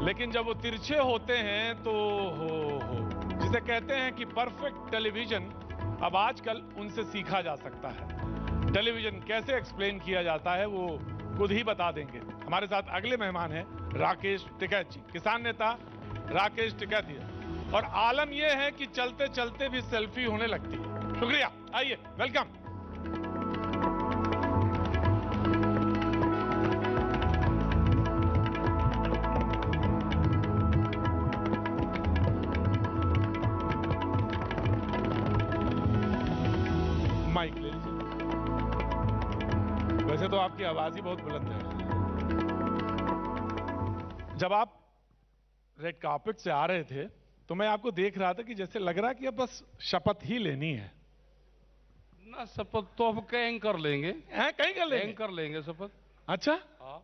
लेकिन जब वो तिरछे होते हैं तो हो जिसे कहते हैं कि परफेक्ट टेलीविजन अब आजकल उनसे सीखा जा सकता है। टेलीविजन कैसे एक्सप्लेन किया जाता है वो खुद ही बता देंगे। हमारे साथ अगले मेहमान हैं राकेश टिकैत जी, किसान नेता राकेश टिकैत जी। और आलम यह है कि चलते चलते भी सेल्फी होने लगती है। शुक्रिया, आइए, वेलकम। माइक ले लीजिए। वैसे तो आपकी आवाज ही बहुत बुलंद है। जब आप रेड कार्पेट से आ रहे थे तो मैं आपको देख रहा था कि जैसे लग रहा कि अब बस शपथ ही लेनी है ना। शपथ तो अब कहीं कर लेंगे। कहीं कर लेंगे? कर लेंगे शपथ। अच्छा, हाँ।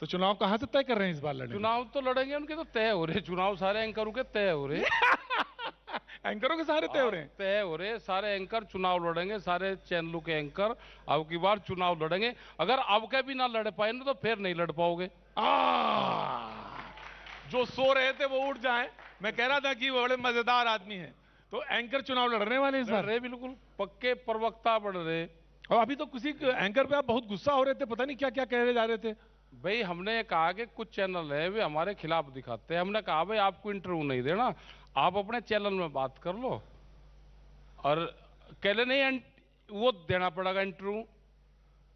तो चुनाव कहां से तय कर रहे हैं इस बार लड़ने? चुनाव तो लड़ेंगे, उनके तो तय हो रहे चुनाव, सारे एंकरों के तय हो रहे एंकरों के सारे तय हो रहे हैं? तय हो रहे सारे एंकर चुनाव लड़ेंगे, सारे चैनलों के एंकर अब की बार चुनाव लड़ेंगे। अगर अब के भी ना लड़ पाए ना तो फिर नहीं लड़ पाओगे। जो सो रहे थे वो उठ जाएं। मैं कह रहा था कि वो बड़े मजेदार आदमी हैं। तो एंकर चुनाव लड़ने वाले इस बार? बिल्कुल पक्के प्रवक्ता बढ़ रहे। और अभी तो किसी एंकर पे आप बहुत गुस्सा हो रहे थे, पता नहीं क्या क्या कह रहे जा रहे थे। भाई हमने कहा कि कुछ चैनल है वे हमारे खिलाफ दिखाते हैं। हमने कहा भाई आपको इंटरव्यू नहीं देना, आप अपने चैनल में बात कर लो। और कह ले नहीं वो देना पड़ेगा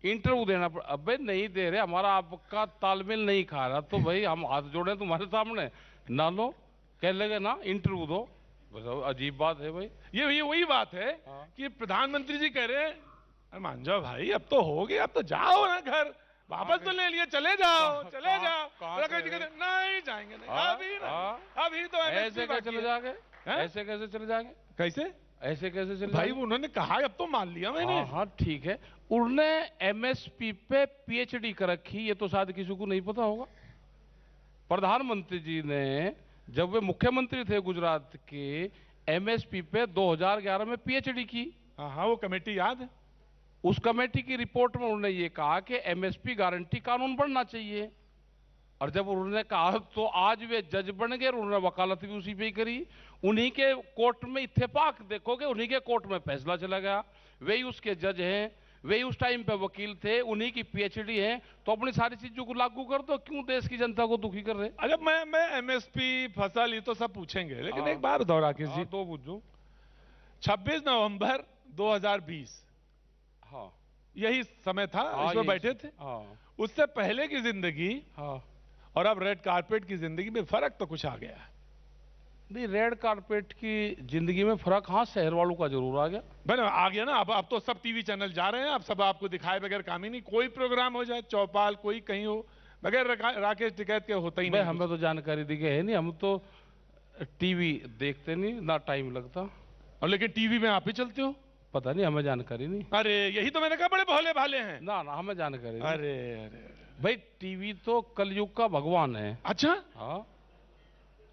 इंटरव्यू देना पड़ा। अबे नहीं दे रहे, हमारा आपका तालमेल नहीं खा रहा तो भाई हम हाथ जोड़े तुम्हारे सामने ना लो। कह लेंगे ना इंटरव्यू दो, बताओ अजीब बात है भाई। ये वही बात है कि प्रधानमंत्री जी कह रहे हैं मान जाओ भाई, अब तो हो गया, अब तो जाओ ना घर, वापस तो ले लिए, चले जाओ चले जाओ। नहीं जाएंगे, अभी तो ऐसे कैसे चले जाएंगे? ऐसे कैसे चले जाएंगे? कैसे ऐसे कैसे चले भाई? उन्होंने कहा, अब तो मान लिया मैंने। हाँ ठीक है। उन्होंने एमएसपी पे पीएचडी कर रखी, ये तो शायद किसी को नहीं पता होगा। प्रधानमंत्री जी ने जब वे मुख्यमंत्री थे गुजरात के, एमएसपी पे 2011 में पीएचडी की। हाँ, वो कमेटी याद है। उस कमेटी की रिपोर्ट में उन्होंने ये कहा कि एमएसपी गारंटी कानून बनना चाहिए। और जब उन्होंने कहा तो आज वे जज बन गए, उन्होंने वकालत भी उसी पे ही करी। उन्हीं के कोर्ट में इत्तेफाक देखोगे, उन्हीं के कोर्ट में फैसला चला गया। वे ही उसके जज हैं, वे ही उस टाइम पे वकील थे, उन्हीं की पीएचडी है। तो अपनी सारी चीजों को लागू कर दो, क्यों देश की जनता को दुखी कर रहे? अरे मैं एमएसपी फसल ये तो सब पूछेंगे, लेकिन एक बार बताओ राकेश जी, तो पूछो। 26 नवंबर 2020, हाँ यही समय था, इसमें बैठे थे। उससे पहले की जिंदगी और अब रेड कारपेट की जिंदगी में फर्क तो कुछ आ गया है। नहीं, रेड कारपेट की जिंदगी में फर्क हाँ शहर वालों का जरूर आ गया। भाई आ गया ना। अब तो सब टीवी चैनल जा रहे हैं, अब सब आपको दिखाए बगैर काम ही नहीं। कोई प्रोग्राम हो जाए, चौपाल कोई कहीं हो, बगैर राकेश टिकैत के होता ही नहीं। हमें तो जानकारी दी गई है नहीं, हम तो टीवी देखते नहीं, ना टाइम लगता। और लेकिन टीवी में आप ही चलते हो? पता नहीं, हमें जानकारी नहीं। अरे यही तो मैंने कहा, बड़े भोले भाले हैं। ना हमें जानकारी नहीं। अरे भाई टीवी तो कलयुग का भगवान है। अच्छा, हाँ,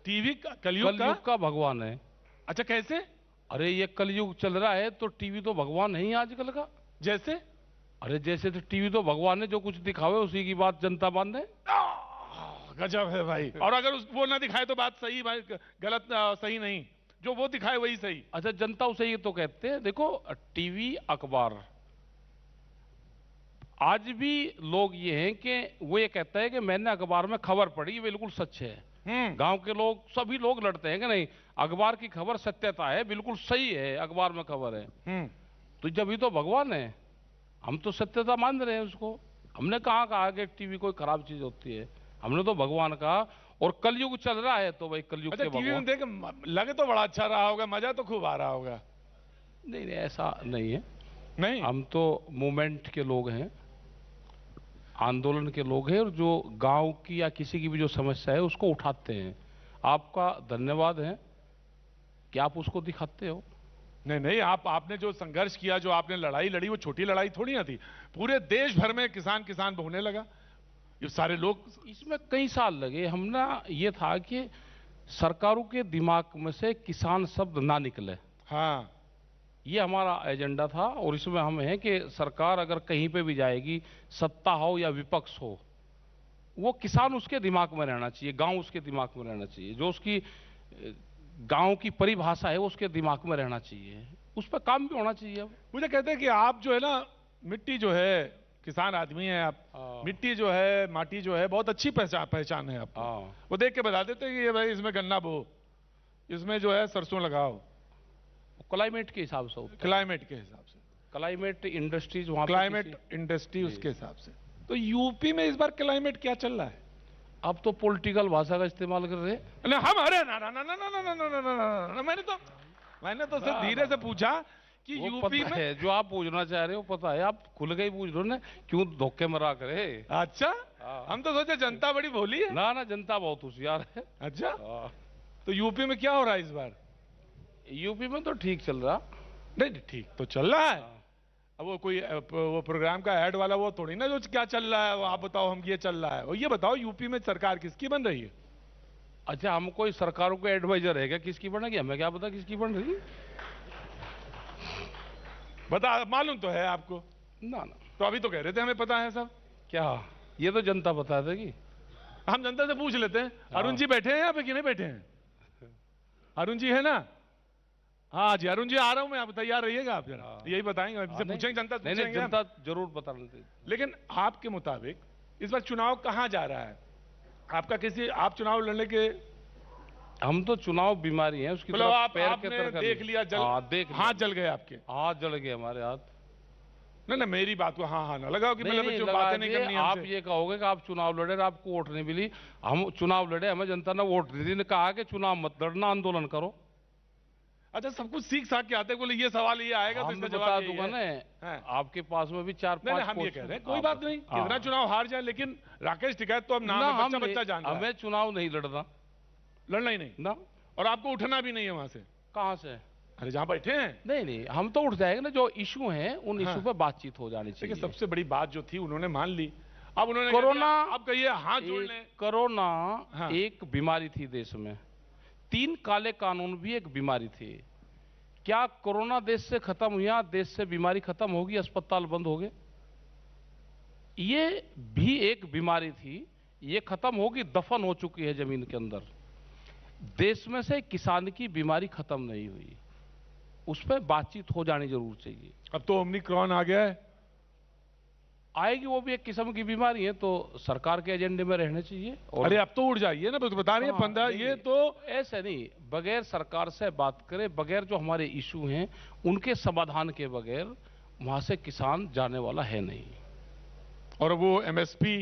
टीवी कलयुग का भगवान है। अच्छा, कैसे? अरे ये कलयुग चल रहा है तो टीवी तो भगवान नहीं है आजकल का। जैसे? अरे जैसे तो टीवी तो भगवान है, जो कुछ दिखावे उसी की बात जनता मान है। गजब है भाई। और अगर वो ना दिखाए तो बात सही भाई, गलत सही नहीं, जो वो दिखाए वही सही। अच्छा, जनता उसे ये तो कहते हैं। देखो टीवी अखबार, आज भी लोग ये हैं कि वो ये कहता है कि मैंने अखबार में खबर पढ़ी, ये बिल्कुल सच है। गांव के लोग सभी लोग लड़ते हैं कि नहीं अखबार की खबर सत्यता है, बिल्कुल सही है, अखबार में खबर है। तो जब ये तो भगवान है, हम तो सत्यता मान रहे हैं उसको। हमने कहा कि टीवी कोई खराब चीज होती है, हमने तो भगवान कहा। और कलयुग चल रहा है तो भाई कलयुग के टीवी में देख लगे तो बड़ा अच्छा रहा होगा, मजा तो खूब आ रहा होगा। नहीं ऐसा नहीं है। नहीं, हम तो मूवमेंट के लोग हैं, आंदोलन के लोग हैं, और जो गांव की या किसी की भी जो समस्या है उसको उठाते हैं। आपका धन्यवाद है कि आप उसको दिखाते हो। नहीं, आपने जो संघर्ष किया, जो आपने लड़ाई लड़ी, वो छोटी लड़ाई थोड़ी ना थी। पूरे देश भर में किसान होने लगा, ये सारे लोग। इसमें कई साल लगे। हमने ये था कि सरकारों के दिमाग में से किसान शब्द ना निकले। हाँ, ये हमारा एजेंडा था। और इसमें हम हैं कि सरकार अगर कहीं पे भी जाएगी, सत्ता हो या विपक्ष हो, वो किसान उसके दिमाग में रहना चाहिए, गांव उसके दिमाग में रहना चाहिए, जो उसकी गांव की परिभाषा है वो उसके दिमाग में रहना चाहिए, उस पर काम भी होना चाहिए। अब मुझे कहते हैं कि आप जो है ना, मिट्टी जो है, किसान आदमी है आप, मिट्टी जो है, माटी जो है, बहुत अच्छी पहचान है आपको। वो देख के बता देते हैं कि ये भाई इसमें गन्ना बो, इसमें जो है सरसों लगाओ। क्लाइमेट के हिसाब से होता है। क्लाइमेट के हिसाब से, क्लाइमेट इंडस्ट्रीज वहां, क्लाइमेट इंडस्ट्री उसके हिसाब से। तो यूपी में इस बार क्लाइमेट क्या चल रहा है? अब तो पॉलिटिकल भाषा का इस्तेमाल कर रहे हैं। ना हम, अरे ना ना ना ना ना ना ना ना ना ना, मैंने तो सिर्फ धीरे से पूछा कि वो यूपी पता में। है जो आप पूछना चाह रहे हो, पता है, आप खुल के ही पूछ रहे हो ना, क्यों धोखे मरा करे। अच्छा, हम तो सोचे जनता बड़ी भोली है। ना ना, जनता बहुत होशियार है। अच्छा, तो यूपी में क्या हो रहा है इस बार? यूपी में तो ठीक चल रहा। नहीं ठीक तो चल रहा है। अब वो कोई वो प्रोग्राम का ऐड वाला वो थोड़ी ना जो क्या चल रहा है वो आप बताओ, हम ये चल रहा है। और ये बताओ यूपी में सरकार किसकी बन रही है? अच्छा, हम कोई सरकारों को एडवाइजर है क्या किसकी बनेगी? हमें क्या पता किसकी बन रही? बता, मालूम तो है आपको? ना ना, तो अभी तो कह रहे थे हमें पता है सब। क्या ये तो जनता बता देगी। हम जनता से पूछ लेते हैं। अरुण जी बैठे हैं यहाँ पे कि नहीं बैठे हैं? अरुण जी है ना? हाँ जी, अरुण जी आ रहा हूं मैं, आप तैयार रहिएगा। आप जरा यही बताएंगे, इनसे पूछेंगे, जनता से पूछेंगे। जनता जरूर बता देते। लेकिन आपके मुताबिक इस बार चुनाव कहां जा रहा है? आपका किसी, आप चुनाव लड़ने के? हम तो चुनाव बीमारी है उसकी मतलब तरफ पैर के आपने तरफ देख लिया, जल, हाथ जल गए आपके? हाथ जल गए हमारे हाथ। नहीं ना, मेरी बात को हाँ हाँ ना लगाओ कि मतलब जो बातें नहीं करनी आप ये कहोगे कि आप चुनाव लड़े, आपको वोट नहीं मिली। हम चुनाव लड़े, हमें जनता ने वोट दी, ने कहा कि चुनाव मत लड़ना, आंदोलन करो। अच्छा, सब कुछ सीख साख के आते, बोले ये सवाल ये आएगा तो इसका जवाब बता दूंगा ना। आपके पास में भी 4-5 हम ये कह रहे हैं, कोई बात नहीं, कितना चुनाव हार जाए, लेकिन राकेश टिकैत तो अब नाम है, बच्चा बच्चा जान रहा है। हमें चुनाव नहीं लड़ना, लड़ना ही नहीं ना, और आपको उठना भी नहीं है वहां से। कहां से? अरे जहां बैठे हैं। नहीं, हम तो उठ जाएंगे ना, जो इशू है उन इशू पे बातचीत हो जानी चाहिए। सबसे बड़ी बात जो थी उन्होंने मान ली। अब उन्होंने कोरोना, अब कहिए हाथ जोड़ लें। कोरोना एक बीमारी थी देश में, 3 काले कानून भी एक बीमारी थी। क्या कोरोना देश से खत्म हुआ? देश से बीमारी खत्म होगी? अस्पताल बंद हो गए? ये भी एक बीमारी थी, ये खत्म होगी, दफन हो चुकी है जमीन के अंदर। देश में से किसान की बीमारी खत्म नहीं हुई, उस पर बातचीत हो जानी जरूर चाहिए। अब तो ओमिक्रॉन आ गया है, आएगी, वो भी एक किस्म की बीमारी है, तो सरकार के एजेंडे में रहने चाहिए। और अरे अब तो उड़ जाइए ना, तो बता रही है 15, ये तो ऐसे नहीं, बगैर सरकार से बात करे, बगैर जो हमारे इशू हैं उनके समाधान के बगैर वहां से किसान जाने वाला है नहीं। और वो एमएसपी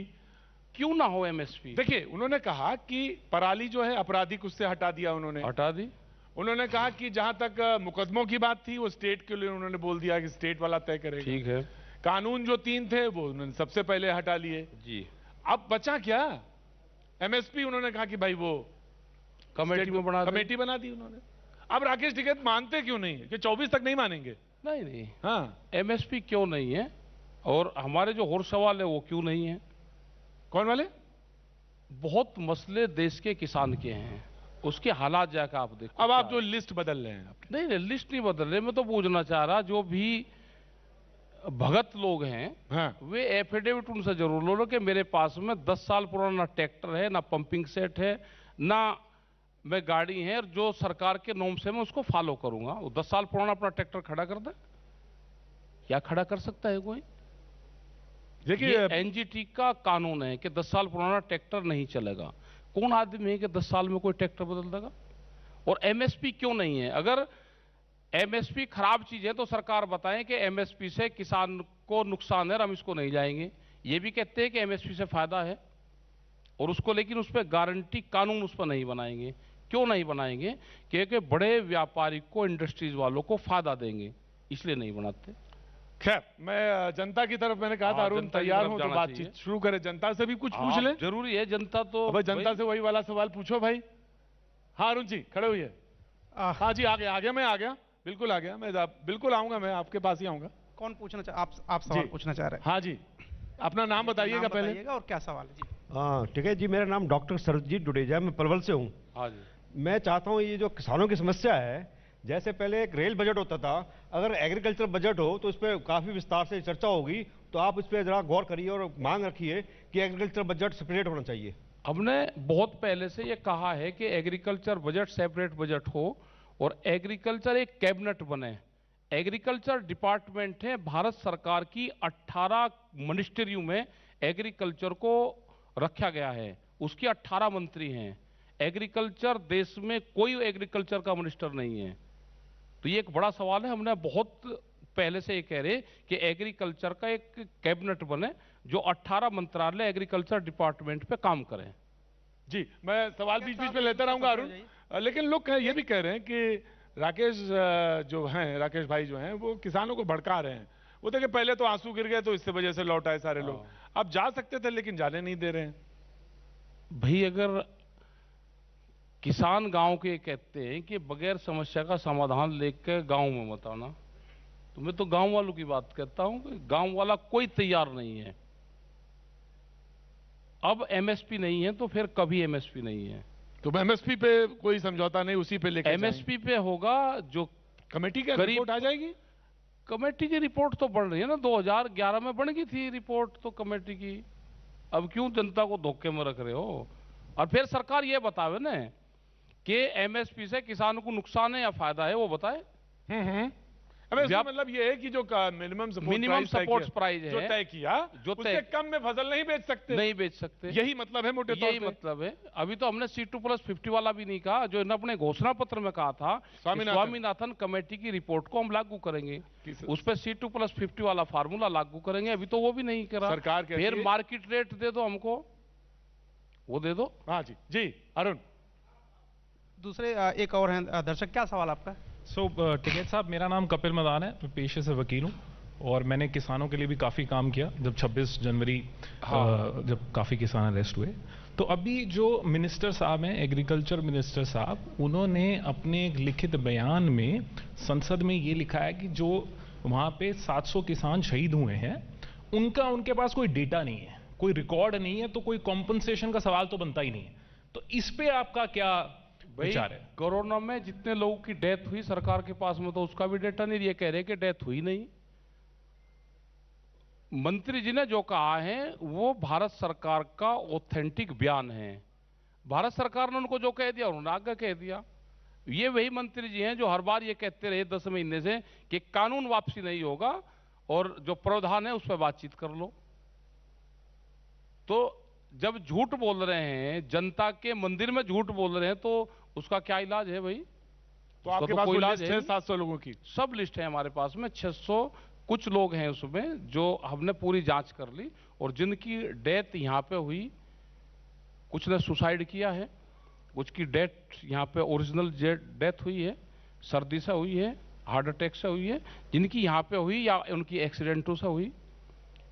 क्यों ना हो? एमएसपी देखिए, उन्होंने कहा कि पराली जो है आपराधिक, उससे हटा दिया उन्होंने, हटा दी। उन्होंने कहा कि जहां तक मुकदमों की बात थी वो स्टेट के लिए उन्होंने बोल दिया कि स्टेट वाला तय करेगा। ठीक है। कानून जो 3 थे वो उन्होंने सबसे पहले हटा लिए जी। अब बचा क्या? एमएसपी उन्होंने कहा कि भाई वो कमेटी में कमेटी बना दी उन्होंने। अब राकेश टिकैत मानते क्यों नहीं है कि 24 तक नहीं मानेंगे? नहीं, हाँ, एमएसपी क्यों नहीं है? और हमारे जो और सवाल है वो क्यों नहीं है? कौन वाले? बहुत मसले देश के किसान के हैं, उसके हालात जाकर आप देखो। अब आप जो लिस्ट बदल रहे हैं? नहीं, लिस्ट नहीं बदल रहे, मैं तो पूछना चाह रहा, जो भी भगत लोग हैं, हाँ, वे एफिडेविट उनसे जरूर लो कि मेरे पास में 10 साल पुराना ना ट्रैक्टर है, ना पंपिंग सेट है, ना मैं गाड़ी है, और जो सरकार के नॉर्म से मैं उसको फॉलो करूंगा। वो 10 साल पुराना अपना ट्रैक्टर खड़ा कर दे, क्या खड़ा कर सकता है कोई? देखिए, एनजीटी का कानून है कि 10 साल पुराना ट्रैक्टर नहीं चलेगा। कौन आदमी है कि 10 साल में कोई ट्रैक्टर बदल देगा? और एमएसपी क्यों नहीं है? अगर एमएसपी खराब चीज है तो सरकार बताएं कि एमएसपी से किसान को नुकसान है, हम इसको नहीं जाएंगे। ये भी कहते हैं कि एमएसपी से फायदा है, और उसको, लेकिन उस पर गारंटी कानून उस पर नहीं बनाएंगे। क्यों नहीं बनाएंगे? क्योंकि बड़े व्यापारी को, इंडस्ट्रीज वालों को फायदा देंगे, इसलिए नहीं बनाते। खैर, मैं जनता की तरफ, मैंने कहा था अरुण तैयार हूं तो बातचीत शुरू करें, जनता से भी कुछ पूछ लें। जरूरी है, जनता तो भाई जनता से वही वाला सवाल पूछो भाई। हाँ अरुण जी खड़े हुए। हाँ जी, आ गया मैं आ गया, बिल्कुल आ गया, मैं बिल्कुल आऊंगा, मैं आपके पास ही आऊंगा। कौन पूछना आप सवाल पूछना चाह रहे हैं? हाँ जी, अपना नाम बताइएगा पहले और क्या सवाल है जी? हाँ ठीक है जी, मेरा नाम डॉक्टर सरजीत डुडेजा, मैं पलवल से हूँ। हाँ जी। मैं चाहता हूँ ये जो किसानों की समस्या है, जैसे पहले एक रेल बजट होता था, अगर एग्रीकल्चर बजट हो तो उस पर काफ़ी विस्तार से चर्चा होगी तो आप इस पर जरा गौर करिए और मांग रखिए कि एग्रीकल्चर बजट सेपरेट होना चाहिए। हमने बहुत पहले से ये कहा है कि एग्रीकल्चर बजट सेपरेट बजट हो और एग्रीकल्चर एक कैबिनेट बने। एग्रीकल्चर डिपार्टमेंट है भारत सरकार की 18 मिनिस्ट्रियों में एग्रीकल्चर को रखा गया है, उसके 18 मंत्री हैं। एग्रीकल्चर देश में कोई एग्रीकल्चर का मिनिस्टर नहीं है। तो ये एक बड़ा सवाल है। हमने बहुत पहले से ये कह रहे कि एग्रीकल्चर का एक कैबिनेट बने जो 18 मंत्रालय एग्रीकल्चर डिपार्टमेंट पे काम करें। जी, मैं सवाल बीच बीच में लेता रहूंगा अरुण, लेकिन लोग ये भी कह रहे हैं कि राकेश जो हैं, राकेश भाई जो हैं, वो किसानों को भड़का रहे हैं। वो देखिए पहले तो आंसू गिर गए तो इससे वजह से लौट आए सारे लोग। अब जा सकते थे लेकिन जाने नहीं दे रहे हैं। भाई अगर किसान गांव के कहते हैं कि बगैर समस्या का समाधान लेकर गांव में मत आना, तो मैं तो गांव वालों की बात कहता हूं कि गांव वाला कोई तैयार नहीं है। अब एमएसपी नहीं है तो फिर कभी एमएसपी नहीं है। तो एमएसपी पे कोई समझौता नहीं, उसी पे लेकर एमएसपी पे होगा जो कमेटी का रिपोर्ट आ जाएगी। कमेटी की रिपोर्ट तो बन रही है ना, 2011 में बन गई थी रिपोर्ट तो कमेटी की। अब क्यों जनता को धोखे में रख रहे हो? और फिर सरकार ये बतावे ना कि एमएसपी से किसानों को नुकसान है या फायदा है, वो बताए। मतलब ये है कि जो मिनिमम सपोर्ट प्राइस है जो तय किया, जो उससे कम में फसल नहीं बेच सकते। यही मतलब है मोटे तौर पे। यही मतलब है। अभी तो हमने C2+50 वाला भी नहीं कहा, जो इन्होंने अपने घोषणा पत्र में कहा था स्वामीनाथन कमेटी की रिपोर्ट को हम लागू करेंगे, उस पर C2+50 वाला फार्मूला लागू करेंगे। अभी तो वो भी नहीं करा सरकार। फिर मार्केट रेट दे दो हमको, वो दे दो। हाँ जी जी अरुण। दूसरे एक और हैं दर्शक, क्या सवाल आपका? टिकैत साहब, मेरा नाम कपिल मदान है, मैं पेशे से वकील हूँ और मैंने किसानों के लिए भी काफ़ी काम किया। जब 26 जनवरी जब काफ़ी किसान अरेस्ट हुए, तो अभी जो मिनिस्टर साहब हैं, एग्रीकल्चर मिनिस्टर साहब, उन्होंने अपने एक लिखित बयान में संसद में ये लिखा है कि जो वहाँ पे 700 किसान शहीद हुए हैं, उनके पास कोई डेटा नहीं है, कोई रिकॉर्ड नहीं है, तो कोई कॉम्पनसेशन का सवाल तो बनता ही नहीं है। तो इस पे आपका क्या विचार है? कोरोना में जितने लोगों की डेथ हुई सरकार के पास में तो उसका भी डेटा नहीं, ये कह रहे कि डेथ हुई नहीं। मंत्री जी ने जो कहा है वो भारत सरकार का ऑथेंटिक बयान है। भारत सरकार ने उनको जो कह दिया उन्होंने आगे कह दिया। ये वही मंत्री जी हैं जो हर बार ये कहते रहे 10 महीने से कि कानून वापसी नहीं होगा और जो प्रावधान है उस पर बातचीत कर लो। तो जब झूठ बोल रहे हैं, जनता के मंदिर में झूठ बोल रहे हैं, तो उसका क्या इलाज है भाई? तो आपके पास कोई लिस्ट है 700 लोगों की? सब लिस्ट है हमारे पास में। 600 कुछ लोग हैं उसमें जो हमने पूरी जांच कर ली और जिनकी डेथ यहाँ पे हुई, कुछ ने सुसाइड किया है, कुछ की डेथ यहाँ पे ओरिजिनल डेथ हुई है, सर्दी से हुई है, हार्ट अटैक से हुई है, जिनकी यहाँ पे हुई या उनकी एक्सीडेंटों से हुई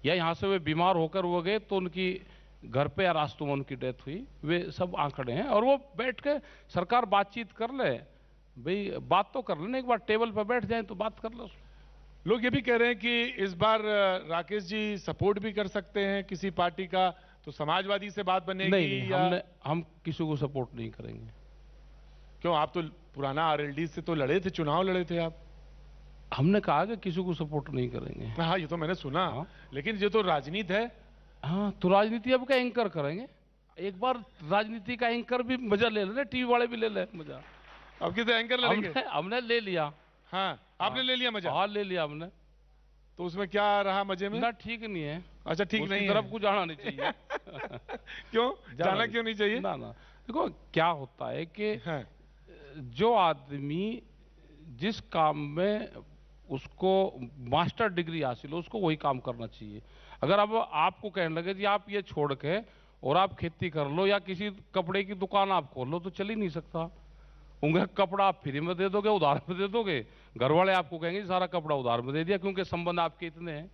या यहाँ से वे बीमार होकर वो गए तो उनकी घर पे या रास्तों में उनकी डेथ हुई। वे सब आंकड़े हैं और वो बैठ के सरकार बातचीत कर ले। भाई बात तो कर लेना, एक बार टेबल पर बैठ जाए तो बात कर लो। लोग ये भी कह रहे हैं कि इस बार राकेश जी सपोर्ट भी कर सकते हैं किसी पार्टी का, तो समाजवादी से बात बनेगी? नहीं, या... हम किसी को सपोर्ट नहीं करेंगे। क्यों? आप तो पुराना आरएलडी से तो लड़े थे, चुनाव लड़े थे आप। हमने कहा कि किसी को सपोर्ट नहीं करेंगे। हाँ, ये तो मैंने सुना। लेकिन ये तो राजनीति है। हाँ, तो राजनीति अब का एंकर करेंगे। एक बार राजनीति का एंकर भी मजा ले लेना, टीवी वाले भी ले ले मजा। अब किसे एंकर लड़ेंगे? हमने ले लिया। हाँ, आपने ले लिया मजा? हाँ, ले लिया हमने। तो उसमें क्या रहा मजे में? ना, ठीक नहीं है। अच्छा, ठीक नहीं है, तरफ को जाना नहीं चाहिए। क्यों जाना क्यों नहीं चाहिए? ना देखो क्या होता है कि जो आदमी जिस काम में उसको मास्टर डिग्री हासिल हो उसको वही काम करना चाहिए। अगर अब आपको कहने लगे कि आप ये छोड़ के और आप खेती कर लो या किसी कपड़े की दुकान आप खोल लो, तो चल ही नहीं सकता। उनका कपड़ा आप फ्री में दे दोगे, उधार में दे दोगे, घर वाले आपको कहेंगे सारा कपड़ा उधार में दे दिया, क्योंकि संबंध आपके इतने हैं।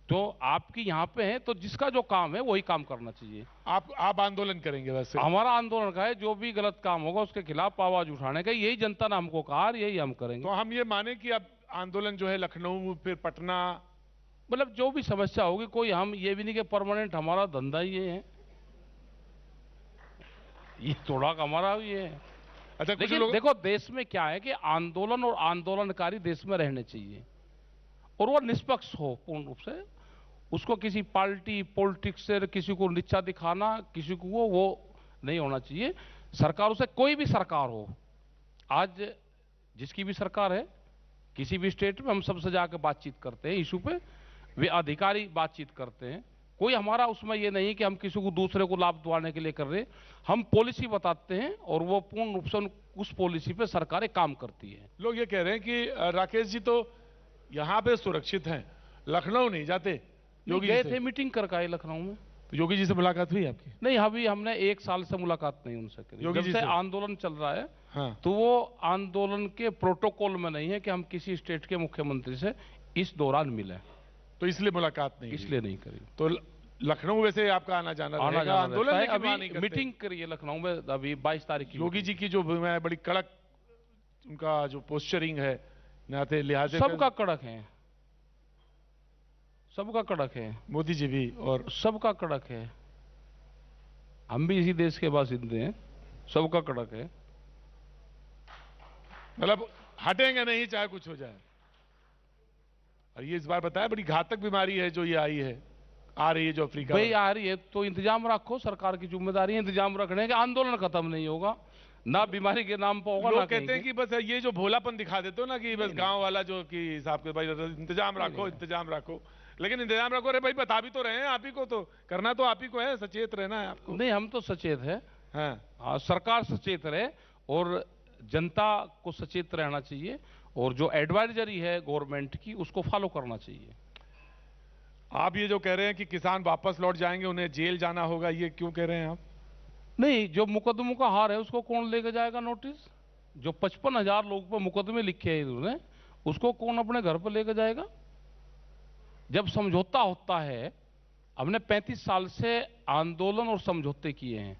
तो आपकी यहाँ पे है, तो जिसका जो काम है वही काम करना चाहिए। आप आंदोलन करेंगे? वैसे हमारा आंदोलन का है, जो भी गलत काम होगा उसके खिलाफ आवाज उठाने का, यही जनता ने हमको कहा, यही हम करेंगे। तो हम ये माने कि अब आंदोलन जो है लखनऊ, फिर पटना, मतलब जो भी समस्या होगी, कोई हम ये भी नहीं कि परमानेंट हमारा धंधा ये है, ये थोड़ा हमारा ये है। अच्छा, लेकिन देखो देश में क्या है कि आंदोलन और आंदोलनकारी देश में रहने चाहिए और वो निष्पक्ष हो पूर्ण रूप से। उसको किसी पार्टी पॉलिटिक्स से किसी को नीचा दिखाना, किसी को वो नहीं होना चाहिए। सरकारों से कोई भी सरकार हो, आज जिसकी भी सरकार है किसी भी स्टेट में, हम सबसे जाकर बातचीत करते हैं इशू पे, वे अधिकारी बातचीत करते हैं। कोई हमारा उसमें ये नहीं कि हम किसी को दूसरे को लाभ दिलाने के लिए कर रहे हैं। हम पॉलिसी बताते हैं और वो पूर्ण रूप से उस पॉलिसी पे सरकारें काम करती है। लोग ये कह रहे हैं कि राकेश जी तो यहाँ पे सुरक्षित हैं, लखनऊ नहीं जाते। योगी गए जी थे मीटिंग कर आए लखनऊ में। तो योगी जी से मुलाकात हुई आपकी? नहीं, अभी हमने 1 साल से मुलाकात नहीं उनसे करी। योगी जब जी से से? आंदोलन चल रहा है, हाँ। तो वो आंदोलन के प्रोटोकॉल में नहीं है कि हम किसी स्टेट के मुख्यमंत्री से इस दौरान मिले, तो इसलिए मुलाकात नहीं हुई। इसलिए नहीं करी। तो लखनऊ वैसे आपका आना जाना आना रहेगा, जाना आंदोलन रहता है। लेकिन वहाँ अभी नहीं करते। मीटिंग करी है लखनऊ में, अभी 22 तारीख की। योगी जी की जो मैं बड़ी कड़क उनका जो पोस्चरिंग है, नाते लिहाज से सबका कड़क है, सबका कड़क है, मोदी जी भी और सबका कड़क है। हम भी इसी देश के बासिंदे हैं, सबका कड़क है। मतलब हटेंगे नहीं चाहे कुछ हो जाए। और ये इस बार बताया बड़ी घातक बीमारी है जो ये आई है, आ रही है जो अफ्रीका भाई में। आ रही है तो इंतजाम रखो, सरकार की जिम्मेदारी है इंतजाम रखने के। आंदोलन खत्म नहीं होगा, ना बीमारी के नाम पर होगा, ना लोग कहते हैं कि बस ये जो भोलापन दिखा देते हो ना कि बस गांव वाला जो कि हिसाब के भाई इंतजाम रखो, इंतजाम रखो। लेकिन इंतजाम रखो, अरे भाई बता भी तो रहे हैं आप ही को, तो करना तो आप ही को है, सचेत रहना है आपको। नहीं, हम तो सचेत है। हाँ, सरकार सचेत रहे और जनता को सचेत रहना चाहिए, और जो एडवाइजरी है गवर्नमेंट की उसको फॉलो करना चाहिए। आप ये जो कह रहे हैं कि किसान वापस लौट जाएंगे, उन्हें जेल जाना होगा, ये क्यों कह रहे हैं आप? नहीं, जो मुकदमों का हार है उसको कौन लेके जाएगा नोटिस? जो 55,000 लोग पर मुकदमे लिखे हैं इन्होंने, उसको कौन अपने घर पर लेके जाएगा? जब समझौता होता है, हमने 35 साल से आंदोलन और समझौते किए हैं,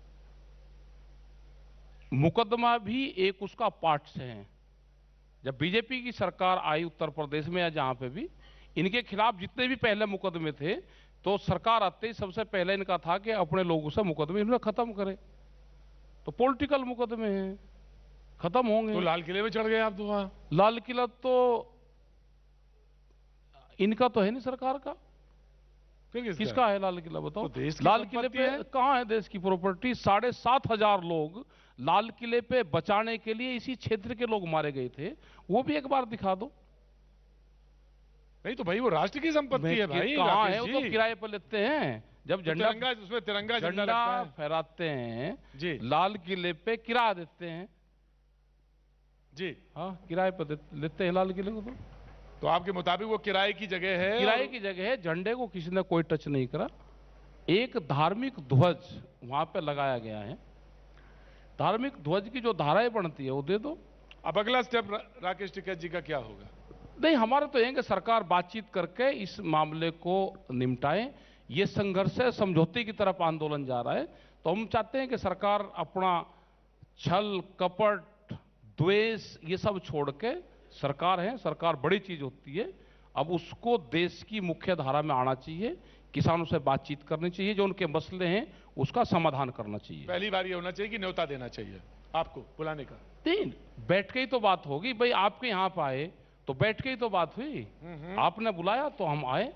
मुकदमा भी एक उसका पार्ट से है। जब बीजेपी की सरकार आई उत्तर प्रदेश में या जहां पे भी, इनके खिलाफ जितने भी पहले मुकदमे थे, तो सरकार आते ही सबसे पहले इनका था कि अपने लोगों से मुकदमे इन्हें खत्म करे। तो पॉलिटिकल मुकदमे हैं, खत्म होंगे। तो लाल किले में चढ़ गए आप तो वहां? लाल किला तो इनका तो है नहीं, सरकार का। फिर किसका है लाल किला बताओ? तो देश की लाल किले संपत्ति पे है। कहां है देश की प्रॉपर्टी? 7,500 लोग लाल किले पे बचाने के लिए इसी क्षेत्र के लोग मारे गए थे, वो भी एक बार दिखा दो। नहीं तो भाई वो राष्ट्र की संपत्ति है भाई। कहां है? राकेश वो तो जी। किराए पर लेते हैं। जब तो झंडा तिरंगा, उसमें तिरंगा झंडा लगता है फहराते हैं जी लाल किले पे, किराया देते हैं जी। हाँ, किराए पर लेते हैं लाल किले को। तो आपके मुताबिक वो किराए की जगह है? किराए की जगह है, झंडे को किसी ने कोई टच नहीं करा। एक धार्मिक ध्वज वहां पे लगाया गया है, धार्मिक ध्वज की जो धाराएं बनती है वो दे दो। अब अगला स्टेप राकेश टिकैत जी का क्या होगा? नहीं, हमारा तो यह कि सरकार बातचीत करके इस मामले को निपटाए। ये संघर्ष है, समझौते की तरफ आंदोलन जा रहा है, तो हम चाहते हैं कि सरकार अपना छल कपट द्वेष ये सब छोड़ के, सरकार है, सरकार बड़ी चीज होती है, अब उसको देश की मुख्य धारा में आना चाहिए, किसानों से बातचीत करनी चाहिए, जो उनके मसले हैं उसका समाधान करना चाहिए। पहली बार ये होना चाहिए कि न्योता देना चाहिए आपको बुलाने का। तीन बैठ के ही तो बात होगी भाई, आपके यहां पर आए तो बैठ के ही तो बात हुई, आपने बुलाया तो हम आए,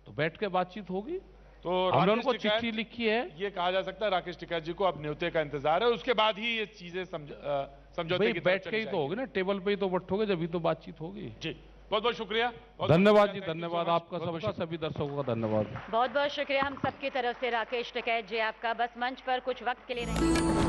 तो बैठ के बातचीत होगी। तो हमने राकेश उनको टिकैत, चिट्ठी लिखी है। ये कहा जा सकता है राकेश टिकैत जी को अब न्योते का इंतजार है, उसके बाद ही ये चीजें समझौते भाई की तरफ बैठ के चली ही तो जाएंगी। होगी ना, टेबल पे ही तो बैठोगे जब ही तो बातचीत होगी। जी, बहुत बहुत शुक्रिया। धन्यवाद जी, Thank you so धन्यवाद much. आपका, बहुत-बहुत सबका, सभी दर्शकों का धन्यवाद। बहुत बहुत शुक्रिया हम सबकी तरफ से राकेश टिकैत जी आपका। बस मंच पर कुछ वक्त के लिए रहें।